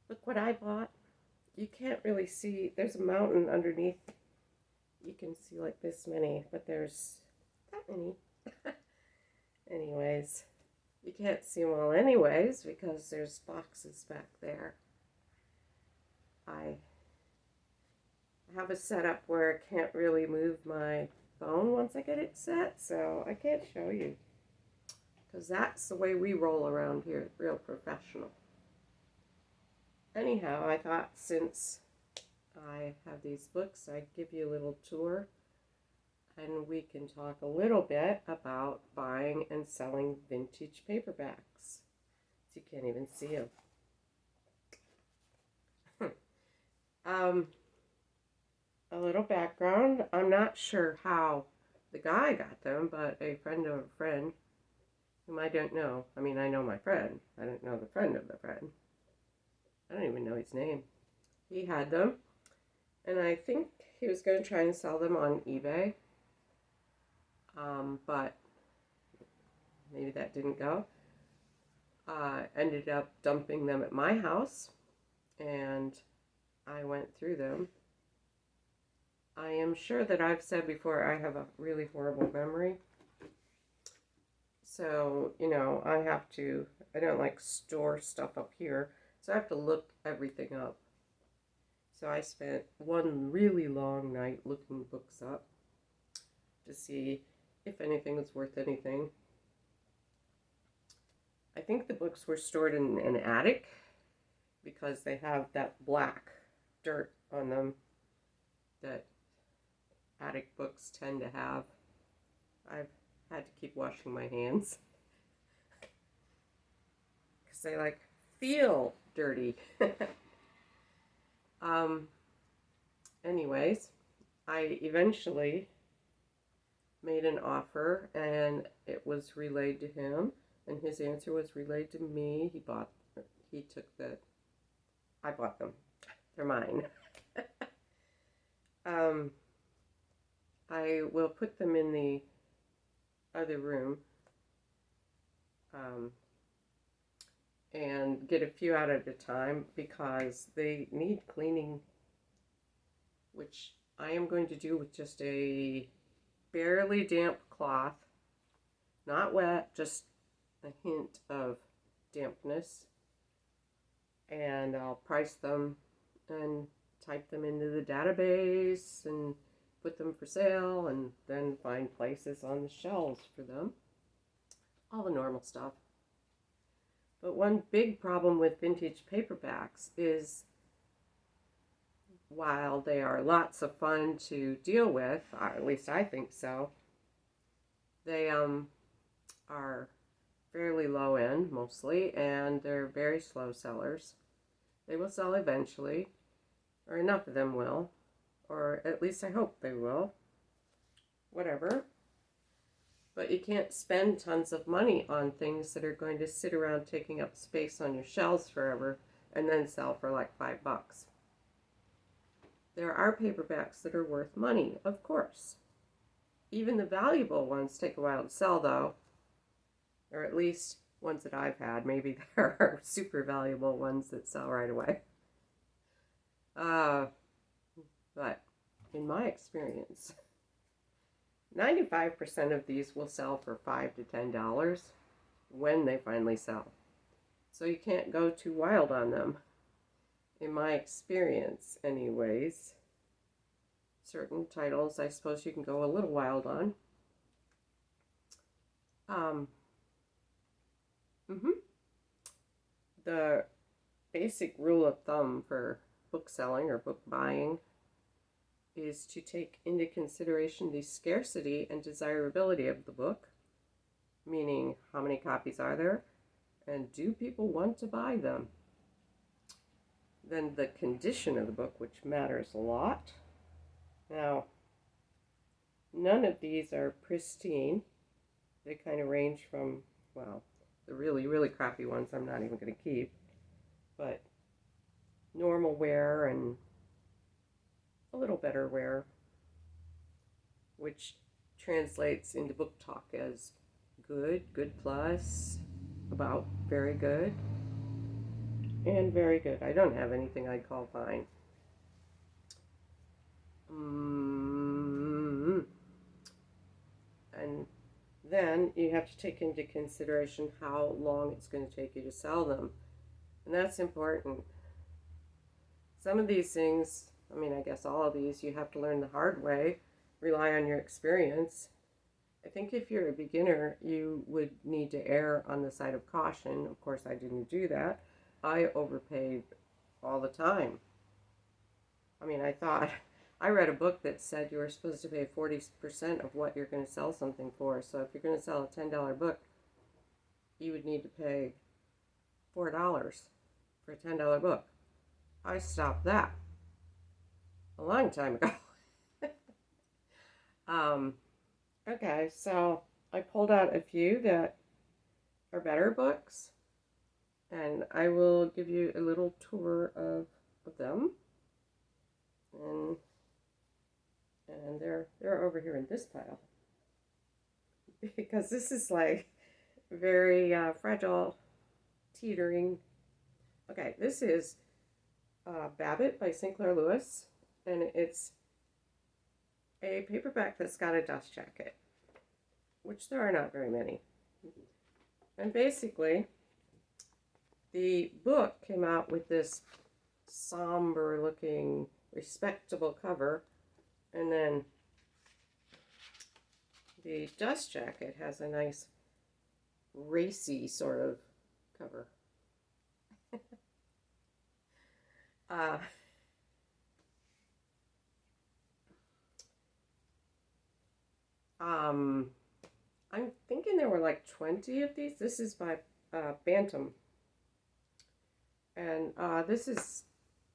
Look what I bought. You can't really see, there's a mountain underneath. You can see like this many, but there's that many. Anyways, you can't see them all anyways because there's boxes back there. I have a setup where I can't really move my phone once I get it set, so I can't show you because that's the way we roll around here, real professional. Anyhow, I thought since I have these books, I'd give you a little tour and we can talk a little bit about buying and selling vintage paperbacks. So you can't even see them. um, a little background. I'm not sure how the guy got them, but a friend of a friend, whom I don't know. I mean, I know my friend. I don't know the friend of the friend. I don't even know his name. He had them, and I think he was going to try and sell them on eBay, but maybe that didn't go. Ended up dumping them at my house, and I went through them. I am sure that I've said before I have a really horrible memory. So, I don't like store stuff up here, so I have to look everything up. So I spent one really long night looking books up to see if anything was worth anything. I think the books were stored in an attic because they have that black dirt on them that attic books tend to have. I've had to keep washing my hands because they feel dirty. um, Anyways, I eventually made an offer and it was relayed to him, and his answer was relayed to me. I bought them. They're mine. I will put them in the other room and get a few out at a time because they need cleaning, which I am going to do with just a barely damp cloth, not wet, just a hint of dampness, and I'll price them and type them into the database and put them for sale and then find places on the shelves for them. All the normal stuff. But one big problem with vintage paperbacks is while they are lots of fun to deal with, or at least I think so, they are fairly low end mostly, and they're very slow sellers. They will sell eventually, or enough of them will, or at least I hope they will. Whatever. But you can't spend tons of money on things that are going to sit around taking up space on your shelves forever and then sell for like $5. There are paperbacks that are worth money, of course. Even the valuable ones take a while to sell, though, or at least ones that I've had. Maybe there are super valuable ones that sell right away. But in my experience, 95% of these will sell for $5 to $10 when they finally sell. So you can't go too wild on them. In my experience, anyways. Certain titles, I suppose you can go a little wild on. The basic rule of thumb for book selling or book buying is to take into consideration the scarcity and desirability of the book, meaning how many copies are there and do people want to buy them. Then the condition of the book, which matters a lot. Now, none of these are pristine. They kind of range from, well, the really, really crappy ones I'm not even going to keep, but normal wear and a little better wear, which translates into book talk as good, good plus, about, very good. and very good. I don't have anything I'd call fine. And then you have to take into consideration how long it's going to take you to sell them. And that's important. Some of these things, I mean, I guess all of these, you have to learn the hard way, rely on your experience. I think if you're a beginner, you would need to err on the side of caution. Of course, I didn't do that. I overpaid all the time. I mean, I read a book that said you were supposed to pay 40% of what you're going to sell something for. So if you're going to sell a $10 book, you would need to pay $4 for a $10 book. I stopped that a long time ago. Okay, so I pulled out a few that are better books, and I will give you a little tour of them. And they're over here in this pile because this is like very fragile, teetering. Okay, this is Babbitt by Sinclair Lewis, and it's a paperback that's got a dust jacket, which there are not very many. And basically, the book came out with this somber looking, respectable cover, and then the dust jacket has a nice racy sort of cover. I'm thinking there were like 20 of these. This is by Bantam. And this is,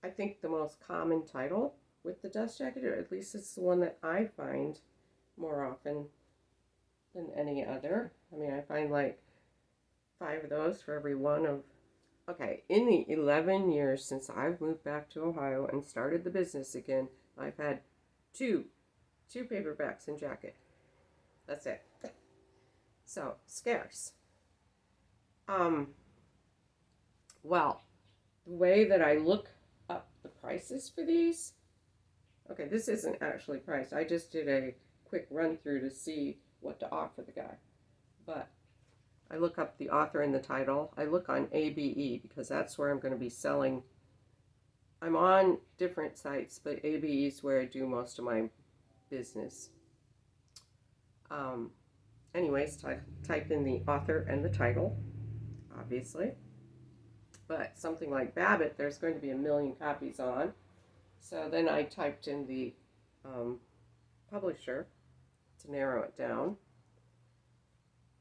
I think, the most common title with the dust jacket, or at least it's the one that I find more often than any other. I mean, I find like 5 of those for every one of... Okay, in the 11 years since I've moved back to Ohio and started the business again, I've had two paperbacks in jacket. That's it. So, scarce. Well, the way that I look up the prices for these, okay, this isn't actually priced. I just did a quick run through to see what to offer the guy. But I look up the author and the title. I look on ABE because that's where I'm going to be selling. I'm on different sites, but ABE is where I do most of my business. Anyways, type in the author and the title, obviously. But something like Babbitt, there's going to be 1 million copies on. So then I typed in the publisher to narrow it down,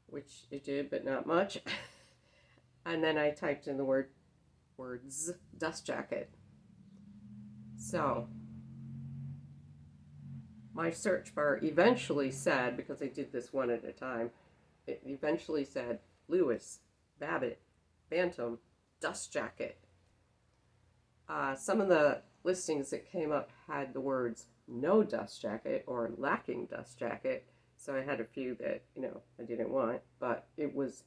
which it did, but not much. And then I typed in the words dust jacket. So my search bar eventually said, because I did this one at a time, it eventually said Lewis, Babbitt, Bantam, dust jacket. Some of the listings that came up had the words no dust jacket or lacking dust jacket, so I had a few that, I didn't want, but it was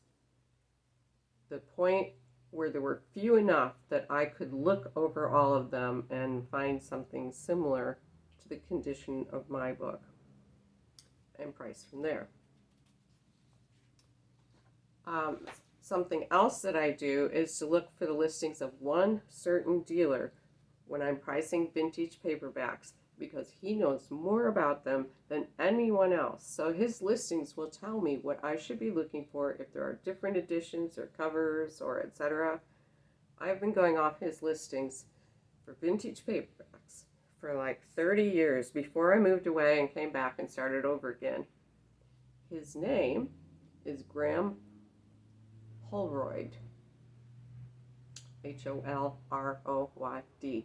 the point where there were few enough that I could look over all of them and find something similar to the condition of my book and price from there. Something else that I do is to look for the listings of one certain dealer when I'm pricing vintage paperbacks, because he knows more about them than anyone else. So his listings will tell me what I should be looking for if there are different editions or covers or etc. I've been going off his listings for vintage paperbacks for like 30 years before I moved away and came back and started over again. His name is Graham Holroyd, Holroyd.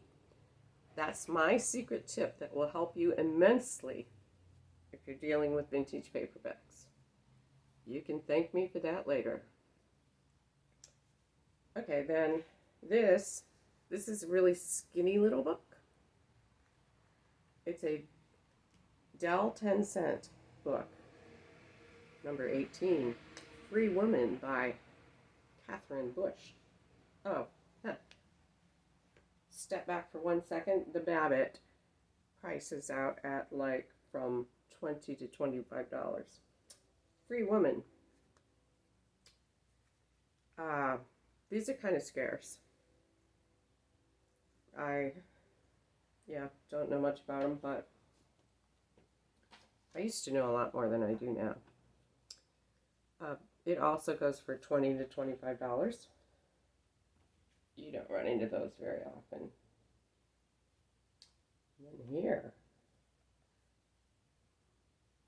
That's my secret tip that will help you immensely if you're dealing with vintage paperbacks. You can thank me for that later. Okay, then this is a really skinny little book. It's a Dell 10-cent book, number 18, Free Woman by Catherine Bush. Oh, step back for 1 second, the Babbitt prices out at like from $20 to $25. Free Woman. These are kind of scarce. I don't know much about them, but I used to know a lot more than I do now. It also goes for $20 to $25. You don't run into those very often. And then here,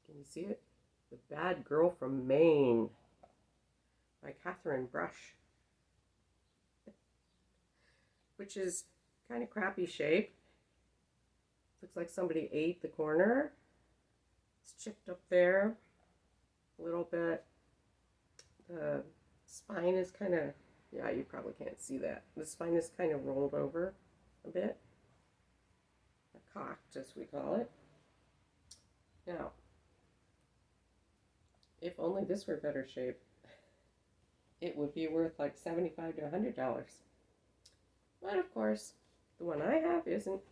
can you see it? The Bad Girl from Maine by Catherine Brush, which is kind of crappy shape. Looks like somebody ate the corner. It's chipped up there a little bit. The spine is kind of, yeah, you probably can't see that. The spine is kind of rolled over a bit. Cocked, as we call it. Now, if only this were better shape, it would be worth like $75 to $100. But of course, the one I have isn't.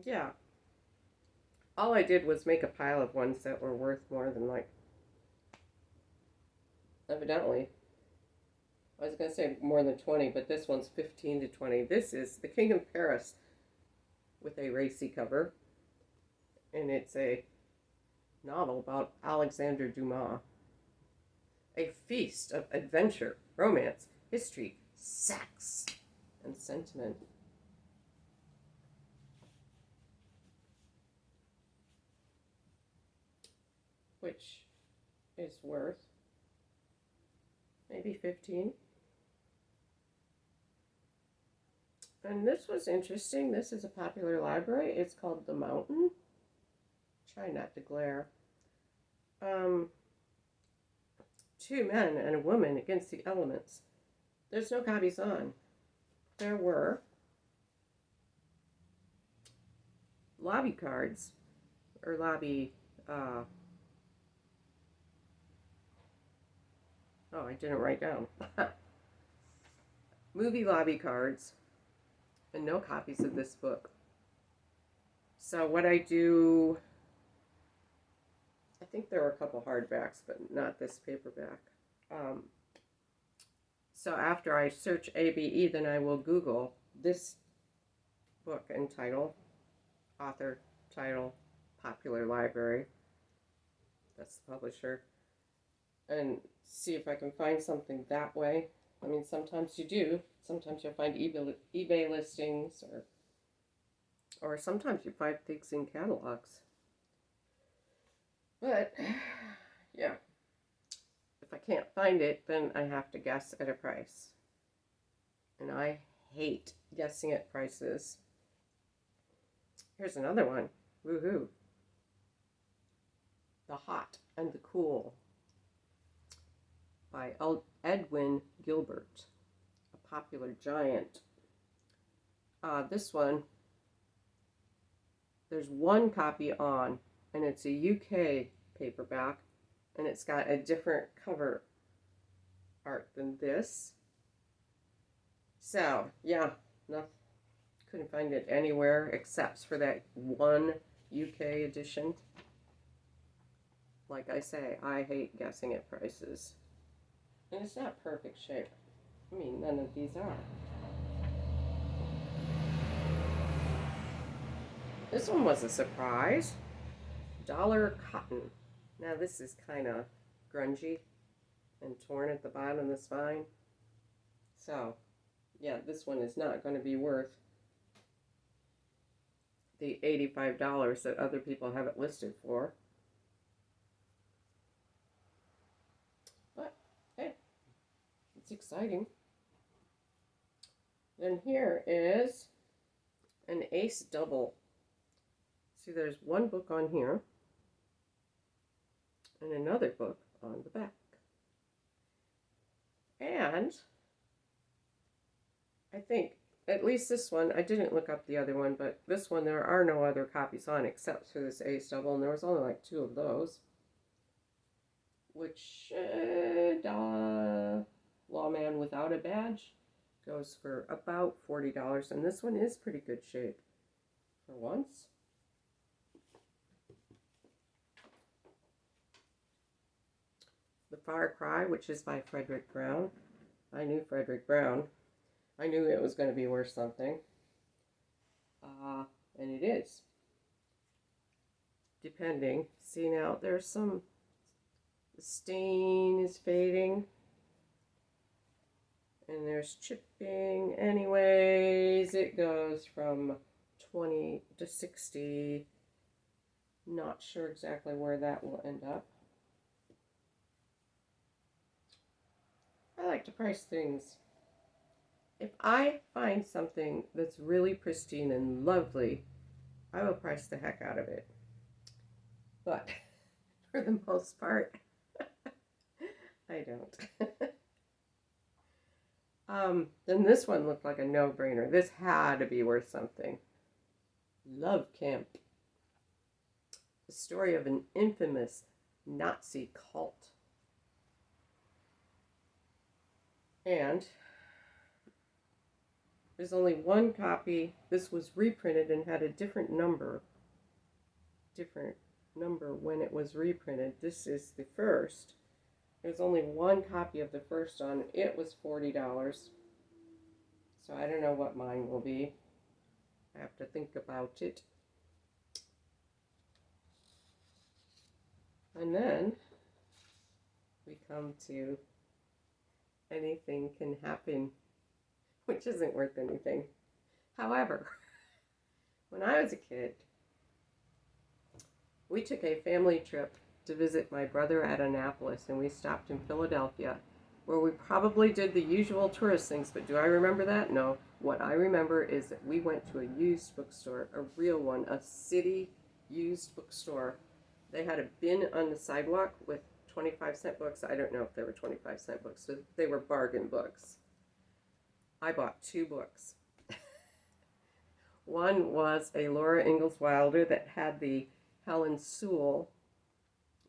Yeah. All I did was make a pile of ones that were worth more than, like, evidently, I was going to say more than 20, but this one's 15 to 20. This is The King of Paris with a racy cover. And it's a novel about Alexander Dumas. A feast of adventure, romance, history, sex, and sentiment. Which is worth maybe 15. And this was interesting. This is a popular library. It's called The Mountain. Try not to glare. Two men and a woman against the elements. There's no copies on. There were lobby cards, or lobby, I didn't write down. Movie lobby cards, and no copies of this book. So what I do, I think there were a couple hardbacks, but not this paperback. So after I search ABE, then I will Google this book and title, author, title, popular library. That's the publisher. And see if I can find something that way. I mean, sometimes you do. Sometimes you'll find eBay listings, or sometimes you find things in catalogs. But, yeah. If I can't find it, then I have to guess at a price. And I hate guessing at prices. Here's another one. Woohoo. The Hot and the Cool by Edwin Gilbert, a popular giant. This one, there's one copy on, and it's a UK paperback, and it's got a different cover art than this. So, yeah, couldn't find it anywhere except for that one UK edition. Like I say, I hate guessing at prices. And it's not perfect shape. I mean, none of these are. This one was a surprise. Dollar Cotton. Now this is kind of grungy and torn at the bottom of the spine. So, yeah, this one is not going to be worth the $85 that other people have it listed for. But, hey, it's exciting. Then here is an ace double. See, there's one book on here and another book on the back. And I think, at least this one, I didn't look up the other one, but this one there are no other copies on except for this ace double, and there was only like 2 of those. which Lawman Without a Badge goes for about $40, and this one is pretty good shape for once. The Far Cry, which is by Frederick Brown. I knew Frederick Brown. I knew it was going to be worth something. And it is. Depending. See now, there's some, the stain is fading. And there's chipping. Anyways, it goes from 20 to 60. Not sure exactly where that will end up. I like to price things. If I find something that's really pristine and lovely, I will price the heck out of it. But for the most part, I don't. Then this one looked like a no-brainer. This had to be worth something. Love Camp. The story of an infamous Nazi cult. And there's only one copy. This was reprinted and had a different number. When it was reprinted. This is the first. There's only one copy of the first one. It was $40. So I don't know what mine will be. I have to think about it. And then we come to Anything Can Happen, which isn't worth anything. However, when I was a kid, we took a family trip to visit my brother at Annapolis, and we stopped in Philadelphia, where we probably did the usual tourist things, but do I remember that? No. What I remember is that we went to a used bookstore, a real one, a city used bookstore. They had a bin on the sidewalk with 25-cent books. I don't know if they were 25-cent books, but they were bargain books. I bought 2 books. One was a Laura Ingalls Wilder that had the Helen Sewell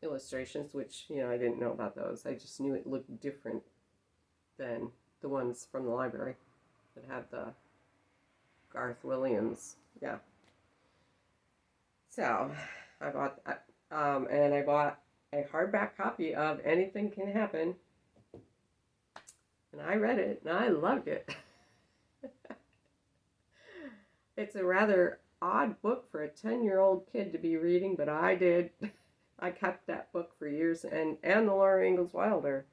illustrations, which, I didn't know about those. I just knew it looked different than the ones from the library that had the Garth Williams. Yeah. So I bought that, and I bought a hardback copy of Anything Can Happen, and I read it, and I loved it. It's a rather odd book for a 10-year-old kid to be reading, but I did. I kept that book for years, and the Laura Ingalls Wilder.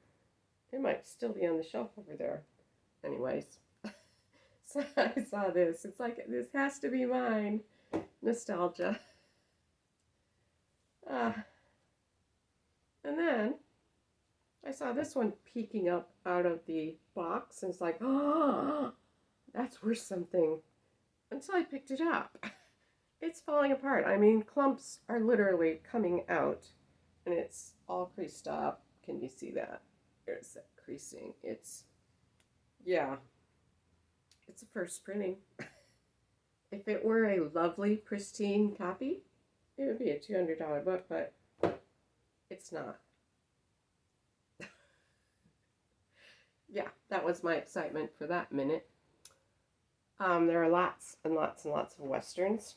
It might still be on the shelf over there. Anyways, so I saw this. It's like, this has to be mine. Nostalgia. And then I saw this one peeking up out of the box, and it's like, oh, that's worth something. Until I picked it up. It's falling apart. I mean, clumps are literally coming out, and it's all creased up. Can you see that? There's that creasing. It's a first printing. If it were a lovely, pristine copy, it would be a $200 book, but it's not. Yeah, that was my excitement for that minute. There are lots and lots and lots of Westerns,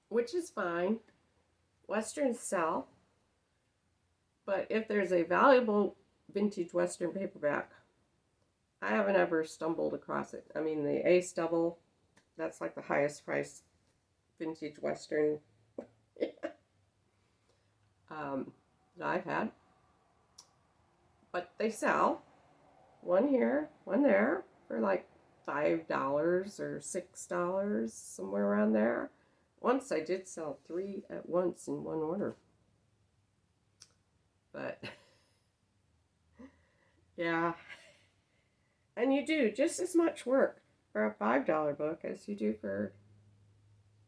which is fine. Westerns sell, but if there's a valuable vintage Western paperback, I haven't ever stumbled across it. I mean, the Ace Double, that's like the highest priced vintage Western that I've had. But they sell. One here, one there, for like $5 or $6, somewhere around there. Once I did sell 3 at once in one order. But, yeah. And you do just as much work for a $5 book as you do for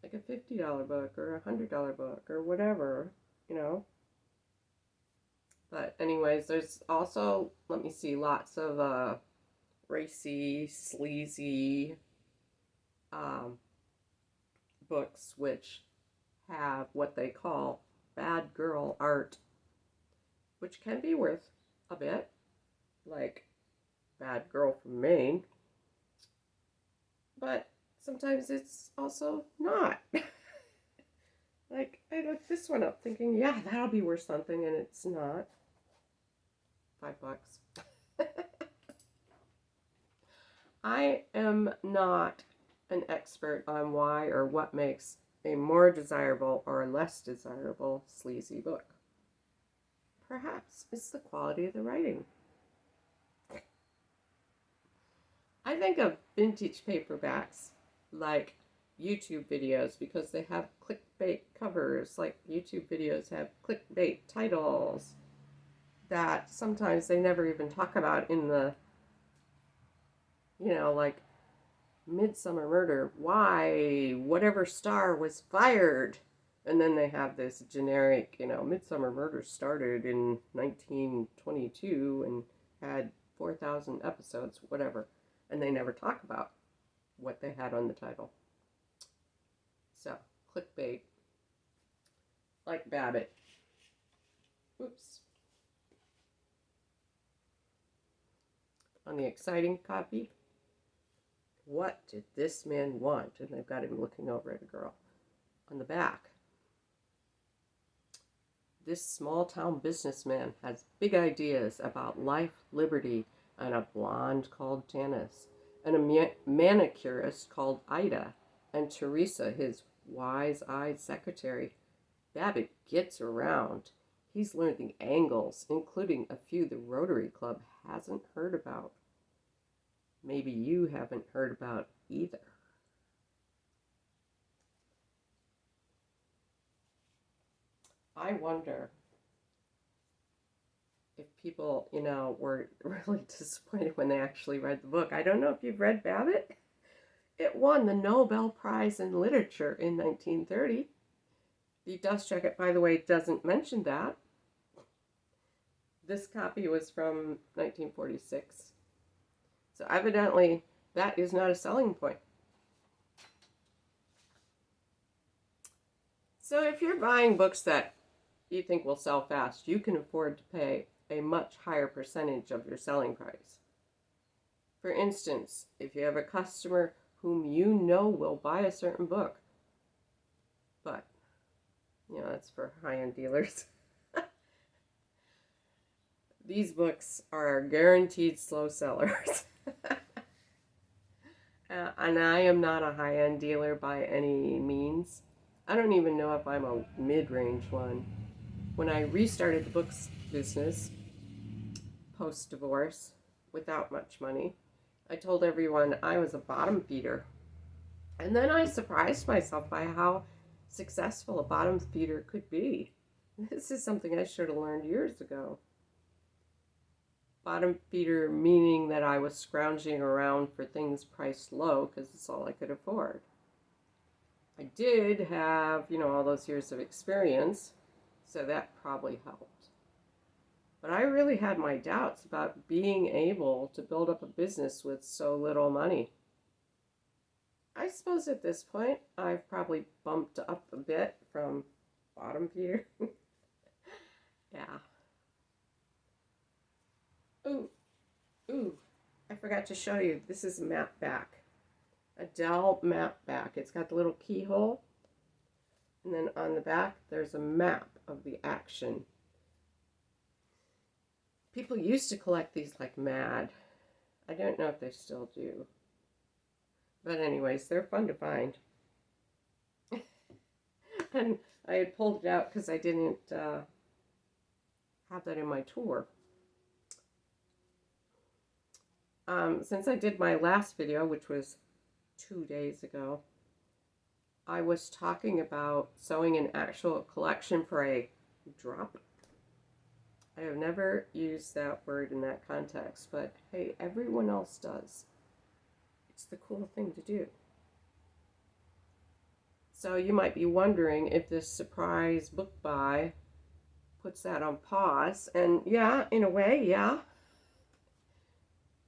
like a $50 book or a $100 book or whatever, But anyways, there's also, let me see, lots of racy, sleazy books which have what they call bad girl art which can be worth a bit, like Bad Girl from Maine, but sometimes it's also not. Like, I looked this one up thinking, yeah, that'll be worth something, and it's not. $5. I am not an expert on why or what makes a more desirable or less desirable sleazy book. Perhaps it's the quality of the writing. I think of vintage paperbacks like YouTube videos because they have clickbait covers, like YouTube videos have clickbait titles that sometimes they never even talk about in the, like Midsummer Murder, why whatever star was fired. And then they have this generic, Midsummer Murder started in 1922 and had 4,000 episodes, whatever. And they never talk about what they had on the title. So, clickbait. Like Babbitt. Oops. On the exciting copy, what did this man want? And they've got him looking over at a girl. On the back, this small-town businessman has big ideas about life, liberty, and a blonde called Tanis, and a manicurist called Ida, and Teresa, his wise-eyed secretary. Babbitt gets around. He's learned the angles, including a few the Rotary Club hasn't heard about. Maybe you haven't heard about either. I wonder if people, were really disappointed when they actually read the book. I don't know if you've read Babbitt. It won the Nobel Prize in Literature in 1930. The dust jacket, by the way, doesn't mention that. This copy was from 1946. So evidently, that is not a selling point. So if you're buying books that you think will sell fast, you can afford to pay a much higher percentage of your selling price. For instance, if you have a customer whom you know will buy a certain book, but, that's for high-end dealers. These books are guaranteed slow sellers. And I am not a high-end dealer by any means. I don't even know if I'm a mid-range one. When I restarted the books business post-divorce without much money, I told everyone I was a bottom feeder. And then I surprised myself by how successful a bottom feeder could be. This is something I should have learned years ago. Bottom feeder meaning that I was scrounging around for things priced low because it's all I could afford. I did have, all those years of experience, so that probably helped. But I really had my doubts about being able to build up a business with so little money. I suppose at this point, I've probably bumped up a bit from bottom feeder. Yeah. Ooh, I forgot to show you. This is a map back. A Dell map back. It's got the little keyhole. And then on the back, there's a map of the action. People used to collect these like mad. I don't know if they still do. But anyways, they're fun to find. And I had pulled it out because I didn't have that in my tour. Since I did my last video, which was 2 days ago, I was talking about sewing an actual collection for a drop. I have never used that word in that context, but hey, everyone else does. It's the cool thing to do. So you might be wondering if this surprise book buy puts that on pause. And yeah, in a way, yeah.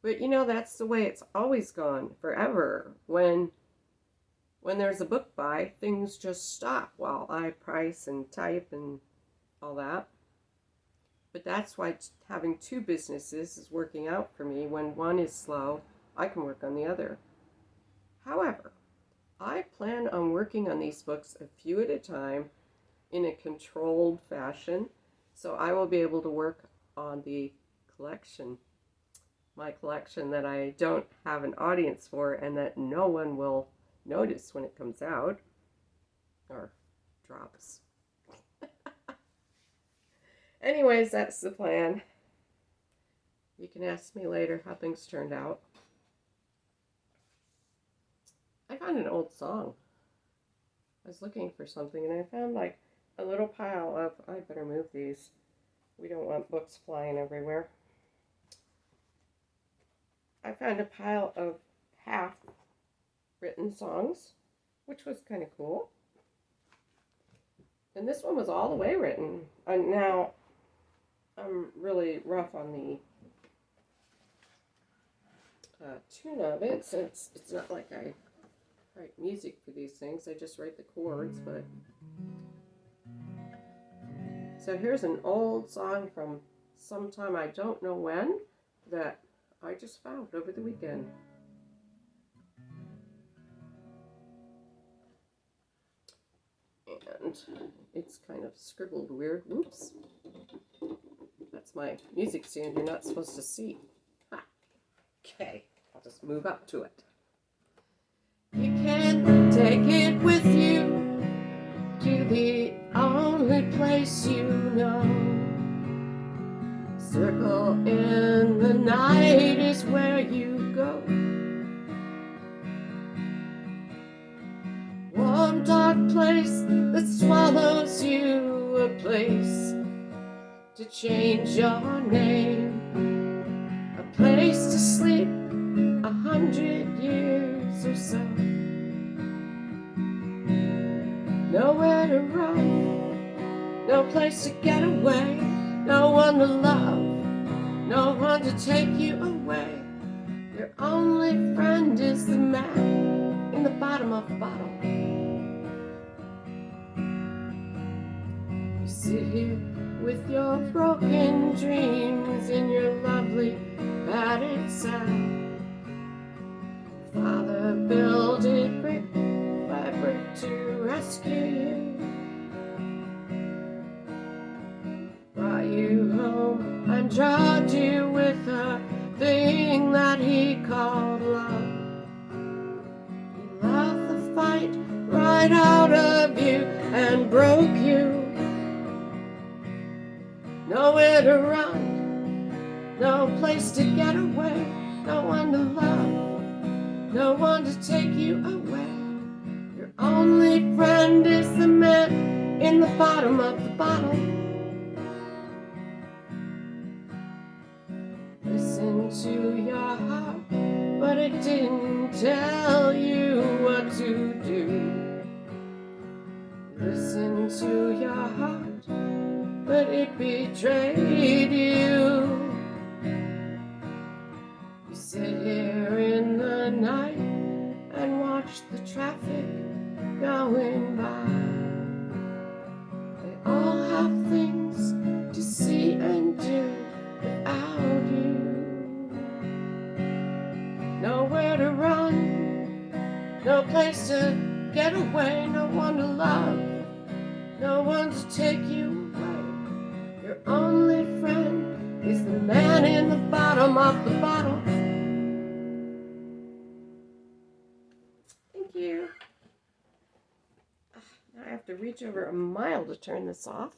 But that's the way it's always gone forever. When there's a book buy, things just stop while I price and type and all that. But that's why having two businesses is working out for me. When one is slow, I can work on the other. However, I plan on working on these books a few at a time in a controlled fashion, so I will be able to work on the collection, my collection that I don't have an audience for and that no one will notice when it comes out or drops. Anyways, that's the plan. You can ask me later how things turned out. I found an old song. I was looking for something and I found like a little pile of, I better move these. We don't want books flying everywhere. I found a pile of half written songs, which was kind of cool. And this one was all the way written. And now I'm really rough on the tune of it, since it's not like I write music for these things. I just write the chords, but... So here's an old song from sometime I don't know when that I just found over the weekend. And it's kind of scribbled weird. Whoops. That's my music stand you're not supposed to see. Ha. Okay, I'll just move up to it. You can take it with you to the only place you know. Circle in the night is where you go. Warm, dark place that swallows you, a place to change your name, a place to sleep 100 years or so. Nowhere to run, no place to get away, no one to love, no one to take you away. Your only friend is the man in the bottom of the bottle. You sit here with your broken dreams in your lovely battered cell. Father built it brick by brick to rescue you, brought you home and drugged you with a thing that he called love. He laughed the fight right out of you and broke you. Nowhere to run, no place to get away, no one to love, no one to take you away. Your only friend is the man in the bottom of the bottle. Listen to your heart, but it didn't tell you what to do. Listen to your heart, but it betrayed you. You sit here in the night and watch the traffic going by. They all have things to see and do without you. Nowhere to run, no place to get away, no one to love, no one to take you away. Your only friend is the man in the bottom of the bottle. Thank you. Now I have to reach over a mile to turn this off.